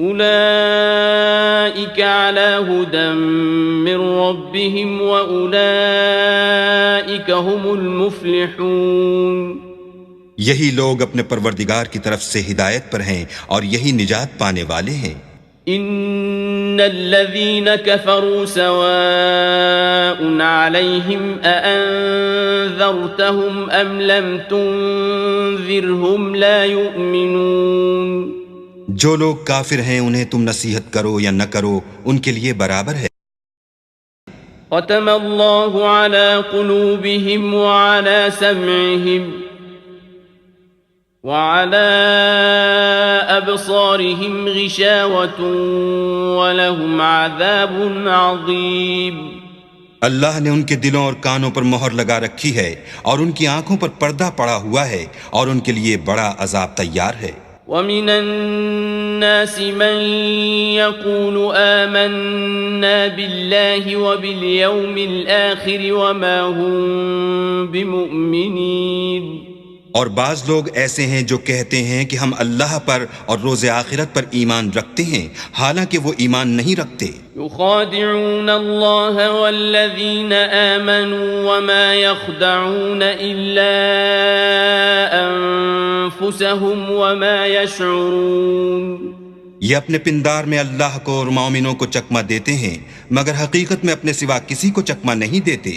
أولئك على هدى من ربهم وأولئك هم المفلحون. یہی لوگ اپنے پروردگار کی طرف سے ہدایت پر ہیں اور یہی نجات پانے والے ہیں. ان الذين كفروا سواء عليهم أأنذرتهم ام لم تنذرهم لا يؤمنون. جو لوگ کافر ہیں انہیں تم نصیحت کرو یا نہ کرو ان کے لیے برابر ہے. ختم اللہ علی قلوبہم وعلی سمعہم وعلی ابصارہم غشاوۃ ولہم عذاب عظیم. اللہ نے ان کے دلوں اور کانوں پر مہر لگا رکھی ہے اور ان کی آنکھوں پر پردہ پڑا ہوا ہے اور ان کے لیے بڑا عذاب تیار ہے. وَمِنَ النَّاسِ مَن يَقُولُ آمَنَّا بِاللَّهِ وَبِالْيَوْمِ الْآخِرِ وَمَا هُم بِمُؤْمِنِينَ. اور بعض لوگ ایسے ہیں جو کہتے ہیں کہ ہم اللہ پر اور روز آخرت پر ایمان رکھتے ہیں حالانکہ وہ ایمان نہیں رکھتے. يخادعون الله والذين آمنوا وما يخدعون إلا أنفسهم وما يشعرون. یہ اپنے پندار میں اللہ کو اور مومنوں کو چکمہ دیتے ہیں مگر حقیقت میں اپنے سوا کسی کو چکمہ نہیں دیتے.